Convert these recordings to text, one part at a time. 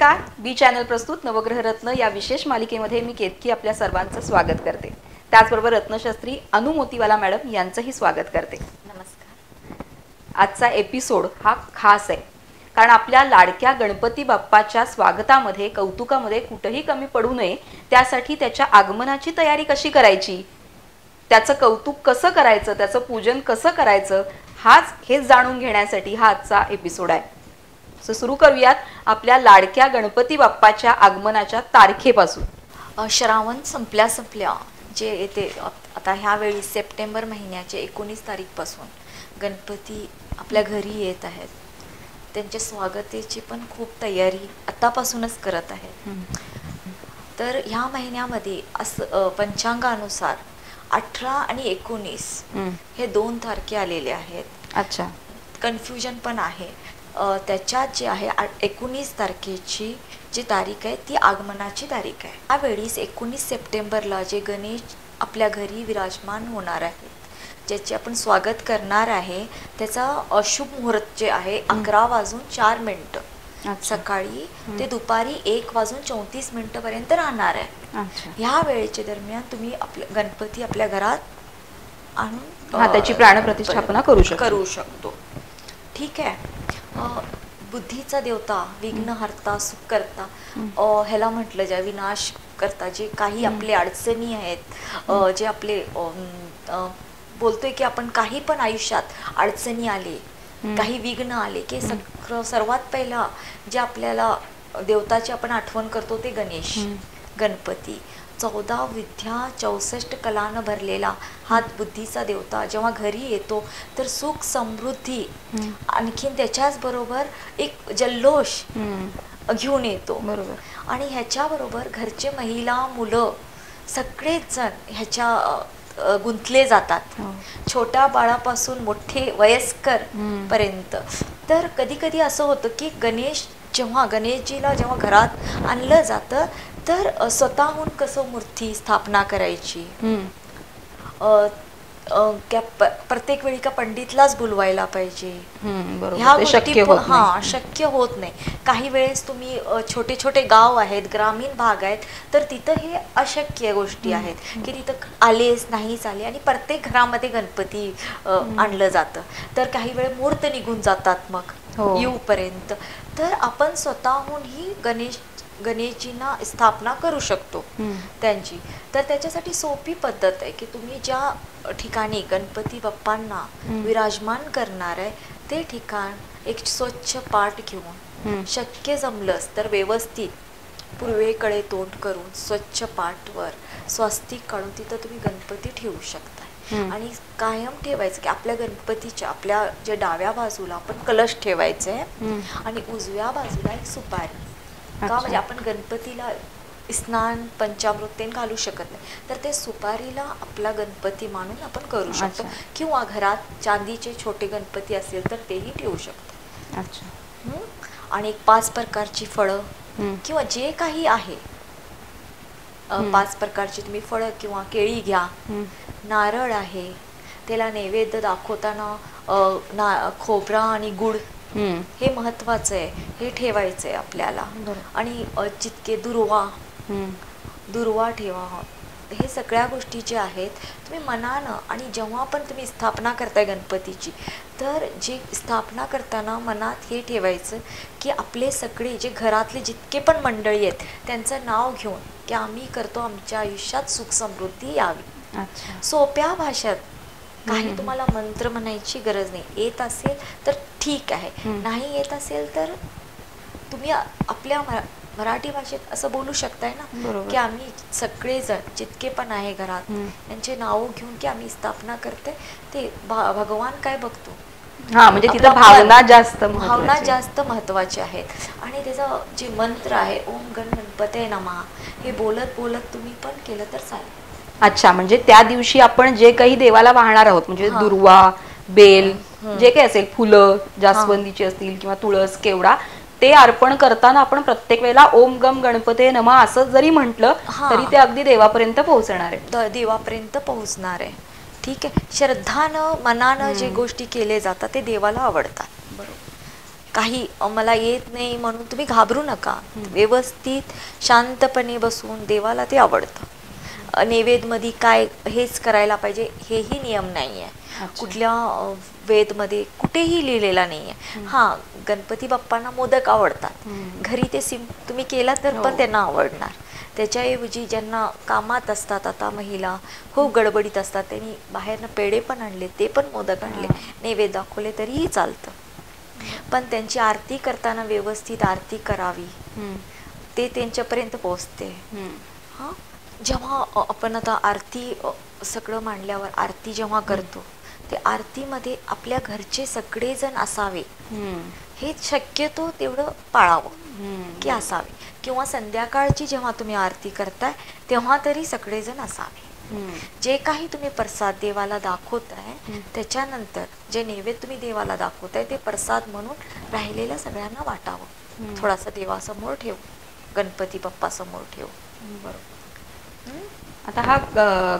नमस्कार. बी चॅनल प्रस्तुत नवग्रह रत्न या विशेष मालिकेमध्ये मी केतकी आपल्या सर्वांचं स्वागत करते. त्याचबरोबर रत्नशास्त्री अनु मोतीवाला मॅडम यांचंही स्वागत करते. नमस्कार. आजचा एपिसोड हा खास आहे, कारण आपल्या लाडक्या गणपती बाप्पाच्या स्वागतामध्ये कौतुकामध्ये कुठेही कमी पडू नये, त्यासाठी त्याच्या आगमनाची तयारी कशी करायची, त्याचं कौतुक कसं करायचं, त्याचं पूजन कसं करायचं, हेच जाणून घेण्यासाठी हा आजचा एपिसोड आहे. सुरू करूयात आपल्या लाडक्या गणपती बाप्पाच्या आगमनाच्या तारखेपासून. श्रावण संपल्या जे येते आता ह्यावेळी सप्टेंबर महिन्याचे 19 तारीखपासून गणपती आपल्या घरी येत आहेत. त्यांच्या स्वागताची पण खूप तयारी आतापासूनच करत आहेत. तर ह्या महिन्यामध्ये असं पंचांगानुसार 18 आणि 19 हे 2 तारखे आलेले आहेत. अच्छा, कन्फ्युजन पण आहे. त्याच्यात जे आहे 19 तारखेची जी तारीख आहे ती आगमनाची तारीख आहे. यावेळीस 19 सप्टेंबरला जे गणेश आपल्या घरी विराजमान होणार आहेत, ज्याचे आपण स्वागत करणार आहे, त्याचा अशुभ मुहूर्त जे आहे 11:04 सकाळी ते दुपारी 1:34 पर्यंत राहणार आहे. ह्या वेळेच्या दरम्यान तुम्ही आपल्या गणपती आपल्या घरात आणून त्याची प्राणप्रतिष्ठापना करू शकतो. ठीक आहे. बुद्धीचा देवता, विघ्नहर्ता, सुखकर्ता, ह्याला म्हटलं ज्या विनाश करता, जे काही आपले अडचणी आहेत, जे आपले बोलतोय की आपण काही पण आयुष्यात अडचणी आले, काही विघ्न आले की सर्वात पहिला जे आपल्याला देवताची आपण आठवण करतो ते गणेश, गणपती. 14 विद्या 64 कलानं भरलेला हा बुद्धीचा देवता जेव्हा घरी येतो तर सुख समृद्धी आणखीन त्याच्याच बरोबर एक जल्लोष घेऊन येतो. बरोबर. आणि ह्याच्या बरोबर घरचे महिला, मुलं सगळेच जण ह्याच्या गुंतले जातात, छोट्या बाळापासून मोठे वयस्कर पर्यंत. तर कधी कधी असं होतं की गणेशजीला जेव्हा घरात आणलं जातं तर स्वतःहून कसं मूर्ती स्थापना करायची, प्रत्येक वेळी का पंडितलाच बोलवायला पाहिजे, ह्या गोष्टी शक्य होत नाही. काही वेळेस तुम्ही छोटे छोटे गाव आहेत, ग्रामीण भाग आहेत, तर तिथं हे अशक्य गोष्टी आहेत की तिथं आलेच नाहीच आले आणि प्रत्येक घरामध्ये गणपती आणलं जातं. तर काही वेळ मुहूर्त निघून जातात मग येऊपर्यंत. तर आपण स्वतःहून ही गणेशजींना स्थापना करू शकतो त्यांची. तर त्याच्यासाठी सोपी पद्धत आहे की तुम्ही ज्या ठिकाणी गणपती बाप्पांना विराजमान करणार आहे ते ठिकाण एक स्वच्छ पाट घेऊन, शक्य जमलंच तर व्यवस्थित पूर्वेकडे तोंड करून स्वच्छ पाटवर स्वस्तिक काढून तिथं तुम्ही गणपती ठेवू शकता. आणि कायम ठेवायचं की आपल्या गणपतीच्या आपल्या जे डाव्या बाजूला आपण कलश ठेवायचे आणि उजव्या बाजूला एक सुपारी. का म्हणजे आपण गणपतीला स्नान पंचामृत घालू शकत नाही, तर ते सुपारीला आपला गणपती मानून आपण करू शकतो. किंवा घरात चांदीचे छोटे गणपती असेल तर तेही ठेवू शकतो. आणि 5 प्रकारची फळं किंवा जे काही आहे 5 प्रकारची तुम्ही फळं किंवा केळी घ्या, नारळ आहे, त्याला नैवेद्य दाखवताना खोबरा आणि गुळ हे महत्वाचं आहे, हे ठेवायचं आहे आपल्याला. आणि जितके दुर्वा ठेवा. हे सगळ्या गोष्टी ज्या आहेत तुम्ही मनानं, आणि जेव्हा पण तुम्ही स्थापना करताय गणपतीची तर जे स्थापना करताना मनात हे ठेवायचं की आपले सगळे जे घरातले जितके पण मंडळी आहेत त्यांचं नाव घेऊन की आम्ही करतो आमच्या आयुष्यात सुख समृद्धी यावी. सोप्या भाषेत, काही तुम्हाला मंत्र म्हणायची गरज नाही. येत असेल तर ठीक आहे, नाही येत असेल तर तुम्ही आपल्या मराठी भाषेत असं बोलू शकताय ना की आम्ही सगळेजण जितके पण आहे घरात यांचे नाव घेऊन की आम्ही स्थापना करते. ते भगवान काय बघतो, म्हणजे तिथं भावना जास्त महत्वाची आहेत. आणि त्याचा जे मंत्र आहे ओम गणपते नमः हे बोलत बोलत तुम्ही पण केलं तर चालेल. अच्छा, म्हणजे त्या दिवशी आपण जे काही देवाला वाहणार आहोत, म्हणजे दुर्वा, बेल, जे काही असेल, फुलं जास्वंदीची असतील किंवा तुळस, केवडा, ते अर्पण करताना आपण प्रत्येक वेळेला ओम गम गणपते नमः असं जरी म्हटलं तरी ते अगदी देवापर्यंत पोहोचणार आहे. देवापर्यंत पोहोचणार आहे. ठीक आहे. श्रद्धानं मनानं जे गोष्टी केले जातात ते देवाला आवडतात. बरोबर. काही मला येत नाही म्हणून तुम्ही घाबरू नका. व्यवस्थित शांतपणे बसून देवाला ते आवडतं. नैवेद्यमध्ये काय हेच करायला पाहिजे हेही नियम नाही आहे. कुठल्या वेदमध्ये कुठेही लिहिलेला नाही आहे. हां, गणपती बाप्पांना मोदक आवडतात. घरी ते तुम्ही केला तर पण त्यांना आवडणार. त्याच्याऐवजी ज्यांना कामात असतात, आता महिला खूप गडबडीत असतात, त्यांनी बाहेरनं पेढे पण आणले, ते पण मोदक आणले, नैवेद्य दाखवले तरीही चालतं. पण त्यांची आरती करताना व्यवस्थित आरती करावी, ते त्यांच्यापर्यंत पोहोचते. हां, जेव्हा आपण आता आरती सगळं मांडल्यावर आरती जेव्हा करतो, ते आरतीमध्ये आपल्या घरचे सगळेजण असावे, हे शक्यतो तेवढं पाळावं की असावे. किंवा संध्याकाळची जेव्हा तुम्ही आरती करताय तेव्हा तरी सगळेजण असावे. जे काही तुम्ही प्रसाद देवाला दाखवताय त्याच्यानंतर जे नैवेद्य तुम्ही देवाला दाखवताय ते प्रसाद म्हणून राहिलेल्या सगळ्यांना वाटावं. थोडासा देवासमोर ठेव, गणपती बाप्पा समोर ठेव. बरोबर. आता हा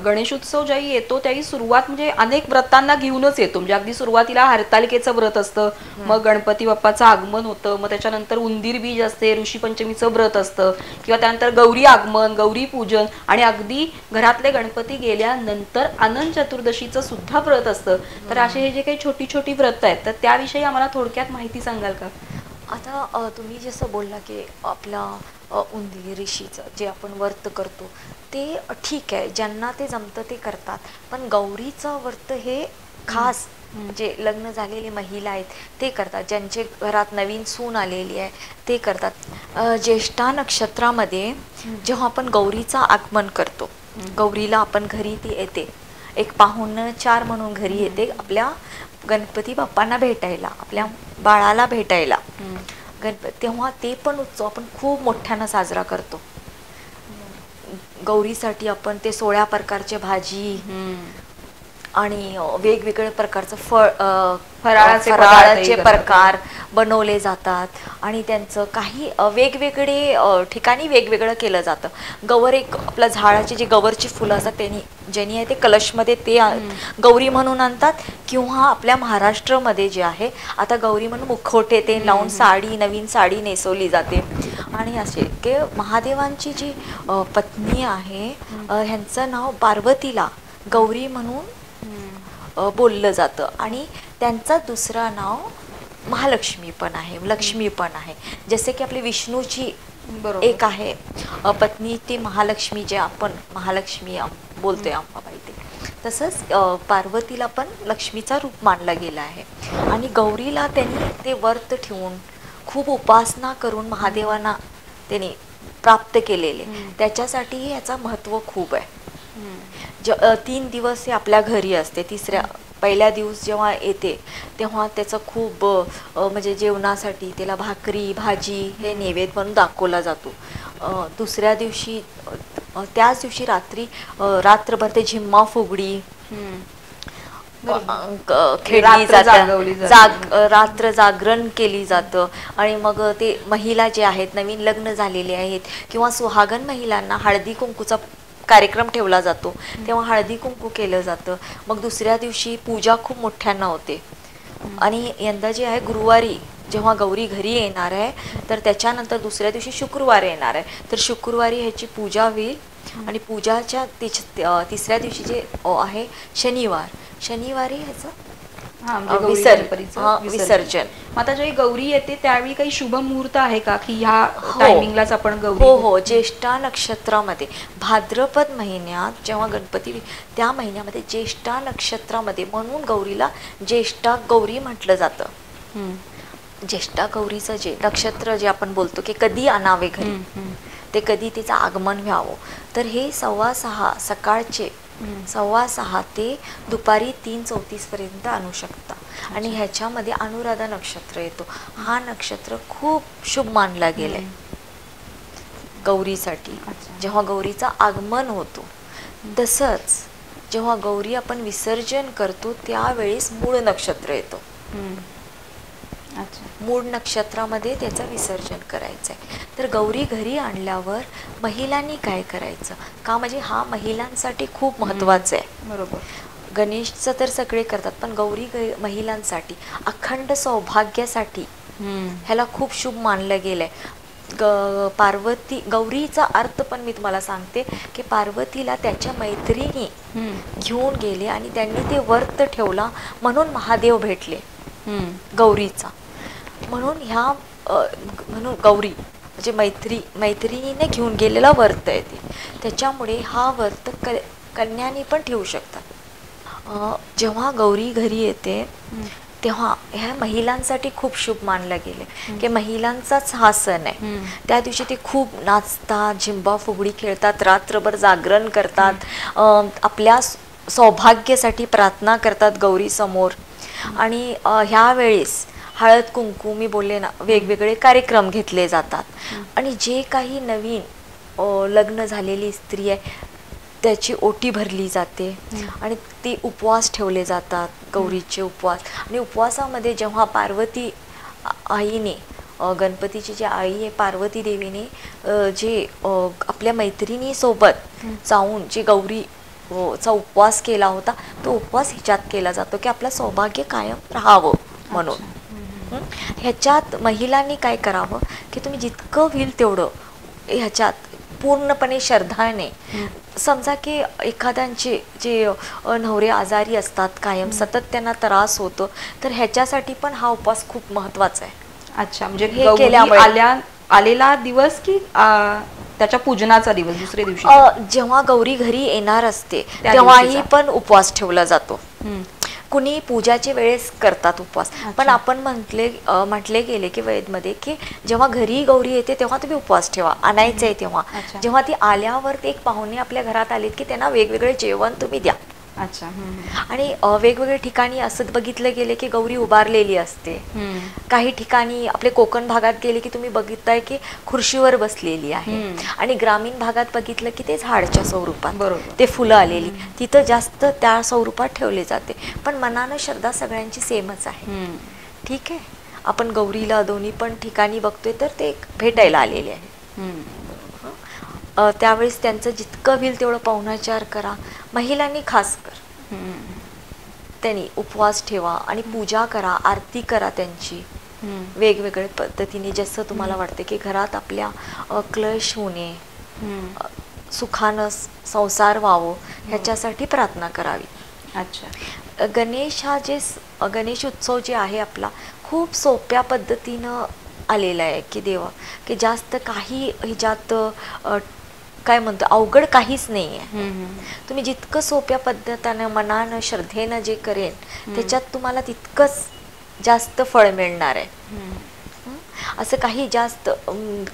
गणेशोत्सव ज्याही येतो त्याही सुरुवात म्हणजे अनेक व्रतांना घेऊनच येतो. म्हणजे अगदी सुरुवातीला हरतालिकेचं व्रत असतं, मग गणपती बाप्पाचं आगमन होतं, मग त्याच्यानंतर उंदीर बीज असते, ऋषीपंचमीचं व्रत असतं, किंवा त्यानंतर गौरी आगमन, गौरी पूजन, आणि अगदी घरातले गणपती गेल्यानंतर अनंत चतुर्दशीचं सुद्धा व्रत असतं. तर असे हे जे काही छोटी छोटी व्रत आहेत तर त्याविषयी आम्हाला थोडक्यात माहिती सांगाल का? आता तुम्ही जसं बोलला की आपला उंदीर ऋषीचं जे आपण व्रत करतो ते ठीक आहे, ज्यांना ते जमतं ते करतात. पण गौरीचं व्रत हे खास जे लग्न झालेली महिला आहेत ते करतात, ज्यांचे घरात नवीन सून आलेली आहे ते करतात. ज्येष्ठा नक्षत्रामध्ये जेव्हा आपण गौरीचं आगमन करतो, गौरीला आपण घरी ती येते, एक पाहुणचार म्हणून घरी येते आपल्या गणपती बाप्पांना भेटायला, आपल्या बाळाला भेटायला. तेव्हा ते पण उत्सव आपण खूप मोठ्यानं साजरा करतो. गौरीसाठी आपण ते 16 प्रकारचे भाजी आणि वेगवेगळ्या प्रकारचं फराळाचे प्रकार बनवले जातात. आणि त्यांचं काही वेगवेगळे ठिकाणी वेगवेगळं केलं जातं. गवर एक आपल्या झाडाची जी गवरची फुलं असतात त्यांनी ज्यांनी आहे ते कलशमध्ये ते गौरी म्हणून आणतात. किंवा आपल्या महाराष्ट्रामध्ये जे आहे आता गौरी म्हणून मुखवटे ते लावून साडी, नवीन साडी नेसवली जाते. आणि असे की महादेवांची जी पत्नी आहे ह्यांचं नाव पार्वतीला गौरी म्हणून बोललं जातं. आणि त्यांचं दुसरं नाव महालक्ष्मी पण आहे, लक्ष्मी पण आहे. जसे की आपली विष्णूची एक आहे पत्नी ती महालक्ष्मी, जे आपण महालक्ष्मी बोलतोय अंबाबाई, ते तसंच पार्वतीला पण लक्ष्मीचा रूप मानला गेला आहे. आणि गौरीला त्यांनी ते व्रत ठेवून खूप उपासना करून महादेवांना त्यांनी प्राप्त केलेले, त्याच्यासाठीही याचा महत्त्व खूप आहे. 3 दिवस हे आपल्या घरी असते. पहिल्या दिवस जेव्हा येते तेव्हा त्याचं खूप म्हणजे जेवणासाठी त्याला भाकरी भाजी हे नैवेद्य म्हणून दाखवला जातो. दुसऱ्या दिवशी त्याच दिवशी रात्रभर ते झिम्मा फुगडी खेळली जाते, रात्र जागरण केली जातं. आणि मग ते महिला जे आहेत नवीन लग्न झालेले आहेत किंवा सुहागन महिलांना हळदी कुंकूचा कार्यक्रम ठेवला जातो, तेव्हा हळदी कुंकू केलं जातं. मग दुसऱ्या दिवशी पूजा खूप मोठ्यानं होते. आणि यंदा जे आहे गुरुवारी जेव्हा गौरी घरी येणार आहे तर त्याच्यानंतर दुसऱ्या दिवशी शुक्रवार येणार आहे, तर शुक्रवारी ह्याची पूजा होईल. आणि पूजाच्या तिसऱ्या दिवशी जे आहे शनिवारी ह्याचं विसर्जन. आता जेव्हा गौरी येते त्यावेळी काही शुभ मुहूर्त आहे का की ह्या टायमिंगलाच आपण गौरी? हो, ज्येष्ठा नक्षत्रामध्ये भाद्रपद महिन्यात जेव्हा गणपती, त्या महिन्यामध्ये ज्येष्ठा नक्षत्रामध्ये, म्हणून गौरीला ज्येष्ठा गौरी म्हटलं जातं. ज्येष्ठा गौरीचं जे नक्षत्र जे आपण बोलतो की कधी आणावे घरी, ते कधी तिचं आगमन व्हावं, तर हे 6:15 सकाळचे 6:15 ते दुपारी 3:34 पर्यंत आणू शकता. आणि ह्याच्यामध्ये अनुराधा नक्षत्र येतो. हा नक्षत्र खूप शुभ मानला गेलाय गौरीसाठी. जेव्हा गौरीचं आगमन होतो तसंच जेव्हा गौरी आपण विसर्जन करतो त्यावेळेस मूळ नक्षत्र येतो. मूळ नक्षत्रामध्ये त्याचं विसर्जन करायचं आहे. तर गौरी घरी आणल्यावर महिलांनी काय करायचं का, म्हणजे हा महिलांसाठी खूप महत्त्वाचं आहे. बरोबर. गणेशचं तर सगळे करतात, पण गौरी महिलांसाठी अखंड सौभाग्यासाठी ह्याला खूप शुभ मानलं गेलंय. पार्वती गौरीचा अर्थ पण मी तुम्हाला सांगते की पार्वतीला त्याच्या मैत्रिणी घेऊन गेले आणि त्यांनी ते व्रत ठेवला म्हणून महादेव भेटले गौरीचा. म्हणून गौरी म्हणजे मैत्रिणीने घेऊन गेलेला व्रत आहे ते. त्याच्यामुळे हा व्रत कन्यानी पण ठेवू शकतात. जेव्हा गौरी घरी येते तेव्हा ह्या महिलांसाठी खूप शुभ मानलं गेले की महिलांचाच हा सण आहे. त्या दिवशी ते खूप नाचतात, झिंबा फुगडी खेळतात, रात्रभर जागरण करतात, आपल्या सौभाग्यासाठी प्रार्थना करतात गौरी समोर. आणि ह्या वेळेस हळद कुंकू मी बोलले ना, वेगवेगळे कार्यक्रम घेतले जातात. आणि जे काही नवीन लग्न झालेली स्त्री आहे त्याची ओटी भरली जाते आणि ती उपवास ठेवले जातात, गौरीचे उपवास. आणि उपवासामध्ये जेव्हा पार्वती आईने, गणपतीची जी आई आहे पार्वती देवीने जे आपल्या मैत्रिणीसोबत जाऊन जे गौरीचा उपवास केला होता तो उपवास ह्याच्यात केला जातो की आपलं सौभाग्य कायम राहावं म्हणून. ह्याच्यात महिलांनी काय करावं की तुम्ही जितकं होईल तेवढं ह्याच्यात पूर्णपणे श्रद्धाने, समजा की एखाद्यांचे जे नवरे आजारी असतात कायम, सतत त्यांना त्रास होतो, तर ह्याच्यासाठी पण हा उपवास खूप महत्वाचा आहे. अच्छा, म्हणजे हे केल्यामुळे आलेला दिवस की त्याच्या पूजनाचा दिवस, दुसऱ्या दिवशी जेव्हा गौरी घरी येणार असते तेव्हाही पण उपवास ठेवला जातो. कुणी पूजाचे वेळेस करतात उपवास, पण आपण म्हटले गेले की वेदमध्ये की जेव्हा घरी गौरी येते तेव्हा तुम्ही उपवास ठेवा, आणायचं आहे तेव्हा. जेव्हा ती आल्यावर ते एक पाहुणे आपल्या घरात आलेत की त्यांना वेगवेगळे जेवण तुम्ही द्या. अच्छा. आणि वेगवेगळ्या ठिकाणी असं बघितलं गेले की गौरी उभारलेली असते. काही ठिकाणी आपले कोकण भागात गेले की तुम्ही बघितताय की खुर्शीवर बसलेली आहे. आणि ग्रामीण भागात बघितलं की ते झाडच्या स्वरूपात, ते फुलं आलेली, तिथं जास्त त्या स्वरूपात ठेवले जाते. पण मनानं श्रद्धा सगळ्यांची सेमच आहे. ठीक आहे, आपण गौरीला दोन्ही पण ठिकाणी बघतोय तर ते भेटायला आलेले आहे. त्यावेळेस त्यांचं जितकं होईल तेवढं पाहुणाचार करा. महिलांनी खास कर त्यांनी उपवास ठेवा आणि पूजा करा, आरती करा त्यांची वेगवेगळ्या पद्धतीने. जसं तुम्हाला वाटते की घरात आपल्या क्लेश होणे, सुखानं संसार व्हावं ह्याच्यासाठी प्रार्थना करावी. अच्छा. गणेश उत्सव जे आहे आपला खूप सोप्या पद्धतीनं आलेला आहे की देवा की जास्त काही ह्याच्यात काय म्हणतो अवघड काहीच नाही आहे. तुम्ही जितकं सोप्या पद्धतीनं मनानं श्रद्धेनं जे करेन त्याच्यात तुम्हाला तितकंच जास्त फळ मिळणार आहे. असं काही जास्त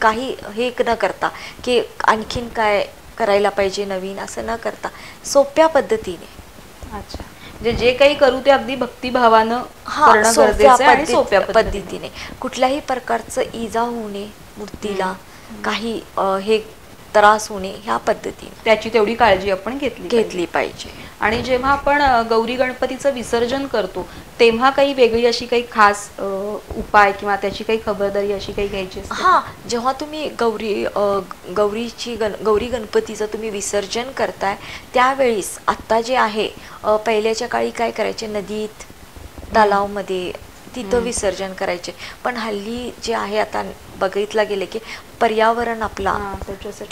काही हे न करता की आणखीन काय करायला पाहिजे नवीन असं न करता सोप्या पद्धतीने. अच्छा, म्हणजे जे काही करू ते अगदी भक्तिभावानं करणं गरजेचं आहे आणि सोप्या पद्धतीने. कुठल्याही प्रकारचं इजा होणे मूर्तीला, काही हे त्रास होणे ह्या पद्धतीने त्याची तेवढी काळजी आपण घेतली पाहिजे. आणि जेव्हा आपण गौरी गणपतीचं विसर्जन करतो तेव्हा काही वेगळी अशी काही खास उपाय किंवा त्याची काही खबरदारी अशी काही घ्यायची असते? जेव्हा तुम्ही गौरी गणपतीचं तुम्ही विसर्जन करताय त्यावेळेस आत्ता जे आहे पहिल्याच्या काळी काय करायचे, नदीत तलावमध्ये तिथं विसर्जन करायचे. पण हल्ली जे आहे आता बघितलं गेले की पर्यावरण आपला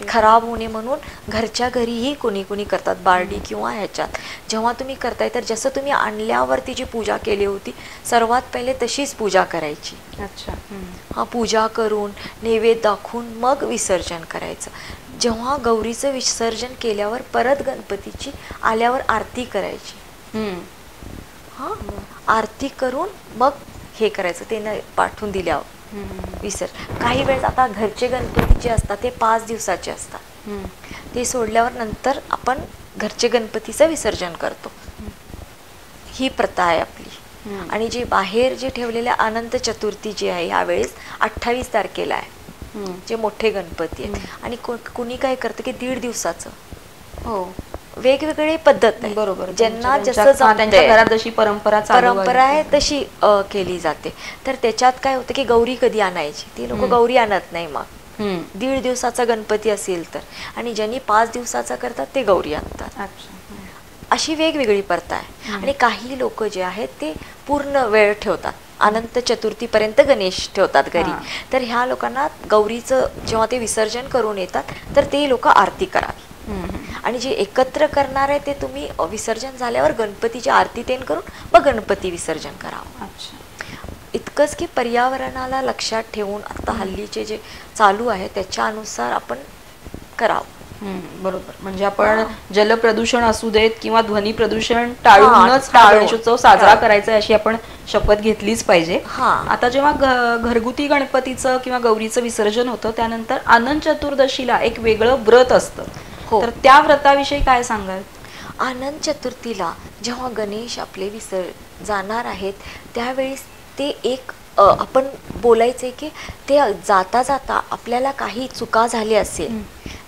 खराब होणे म्हणून घरच्या घरीही कोणी करतात, बारडी किंवा ह्याच्यात. जेव्हा तुम्ही करताय तर जसं तुम्ही आणल्यावर तिची पूजा केली होती सर्वात पहिले तशीच पूजा करायची. अच्छा. पूजा करून नैवेद्य दाखवून मग विसर्जन करायचं. जेव्हा गौरीचं विसर्जन केल्यावर परत गणपतीची आल्यावर आरती करायची. आरती करून मग हे करायचं, ते पाठवून दिल्यावर काही वेळेस आता घरचे गणपती जे असतात ते 5 दिवसाचे असतात, ते सोडल्यावर नंतर आपण घरचे गणपतीचं विसर्जन करतो. ही प्रथा आहे आपली. आणि जे बाहेर जे ठेवलेल्या अनंत चतुर्थी जी आहे ह्यावेळेस 28 तारखेला आहे, जे मोठे गणपती आहेत. आणि कुणी काय करतं की 1.5 दिवसाचं वेगवेगळी पद्धत आहे. बरोबर, ज्यांना जसं त्यांच्या घरात जशी परंपरा आहे तशी केली जाते. तर त्याच्यात काय होतं की गौरी कधी आणायची, ती लोक गौरी आणत नाही. मग 1.5 दिवसाचा गणपती असेल तर, आणि ज्यांनी 5 दिवसाचा करतात ते गौरी आणतात. अशी वेगवेगळी प्रथा आहे. आणि काही लोक जे आहेत ते पूर्ण वेळ ठेवतात, अनंत चतुर्थीपर्यंत गणेश ठेवतात घरी. तर ह्या लोकांना गौरीचं जेव्हा ते विसर्जन करून येतात तर ते लोक आरती करावी. आणि जे एकत्र करणार आहे ते तुम्ही विसर्जन झाल्यावर गणपतीची आरती तेन करून मग गणपती विसर्जन करावं. इतकंच की पर्यावरणाला लक्षात ठेवून आता हल्लीचे जे चालू आहे त्याच्या अनुसार आपण करावं. बरोबर. म्हणजे आपण जलप्रदूषण असू देत किंवा ध्वनी प्रदूषण टाळूनच गणेशोत्सव साजरा करायचा अशी आपण शपथ घेतलीच पाहिजे. आता जेव्हा घरगुती गणपतीचं किंवा गौरीचं विसर्जन होतं त्यानंतर अनंत चतुर्दशीला एक वेगळं व्रत असतं. तर त्या व्रताविषयी काय सांगाल? अनंत चतुर्थीला जेव्हा गणेश आपले जाणार आहेत त्यावेळेस ते एक आपण बोलायचंय की ते जाता जाता आपल्याला काही चुका झाली असेल,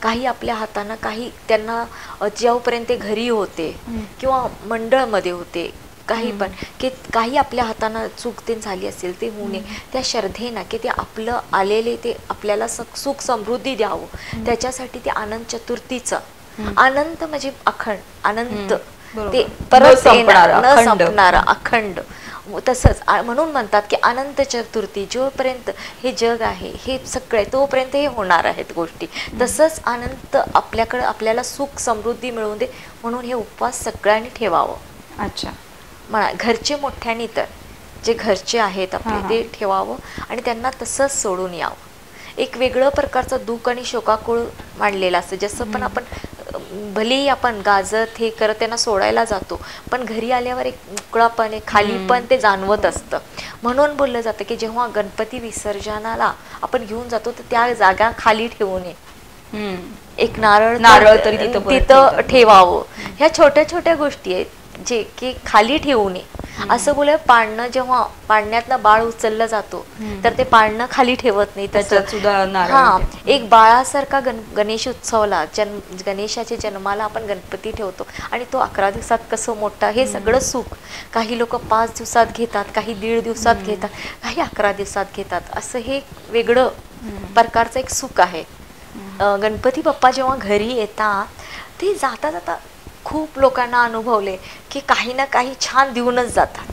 काही आपल्या हातानं काही त्यांना जेव्हापर्यंत ते घरी होते किंवा मंडळमध्ये होते काही पण की काही आपल्या हातानं चूक ते झाली असेल ते होऊ नये, त्या श्रद्धेनं की ते आपलं आलेले ते आपल्याला सुख समृद्धी द्यावं त्याच्यासाठी ते अनंत चतुर्थीचं अनंत म्हणजे अखंड अनंत ते परत न संपणारा अखंड तसंच म्हणून म्हणतात की अनंत चतुर्थी जोपर्यंत हे जग आहे हे सगळे तोपर्यंत हे होणार आहेत गोष्टी. तसंच अनंत आपल्याकडे आपल्याला सुख समृद्धी मिळवून दे म्हणून हे उपवास सगळ्यांनी ठेवावं. अच्छा. म्हणा घरचे मोठ्यानी तर जे घरचे आहेत आपले ते ठेवावं आणि त्यांना तसंच सोडून यावं. एक वेगळं प्रकारचं दुःख आणि शोकाकुळ मांडलेलं असतं. जसं पण आपण भलेही आपण गाजत हे करत त्यांना सोडायला जातो पण घरी आल्यावर एक मोकळापण एक खालीपण ते जाणवत असतं. म्हणून बोललं जातं की जेव्हा गणपती विसर्जनाला आपण घेऊन जातो तर त्या जागा खाली ठेवू नये. एक नारळ तरी तिथं ठेवावं. ह्या छोट्या छोट्या गोष्टी आहेत जे की खाली ठेवू नये. असं बोल पाळणं जेव्हा पाळण्यातनं बाळ उचललं जातो तर ते पाळणं खाली ठेवत नाही. तसं एक बाळासारखा गणेश उत्सवला गणेशाच्या जन्माला आपण गणपती ठेवतो आणि तो 11 दिवसात कसं मोठा हे सगळं सुख काही लोक 5 दिवसात घेतात, काही 1.5 दिवसात घेतात, काही 11 दिवसात घेतात. असं हे वेगळं प्रकारचं एक सुख आहे. गणपती बाप्पा जेव्हा घरी येतात ते जाता जाता खूप लोकांना अनुभवले की काही ना काही छान देऊनच जातात.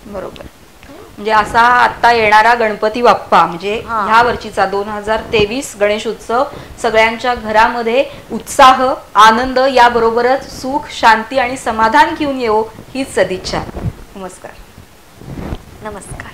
बरोबर. म्हणजे असा आता येणारा गणपती बाप्पा म्हणजे ह्या वर्षीचा 2023 गणेश उत्सव सगळ्यांच्या घरामध्ये उत्साह आनंद याबरोबरच सुख शांती आणि समाधान घेऊन येवो हीच सदिच्छा. नमस्कार. नमस्कार.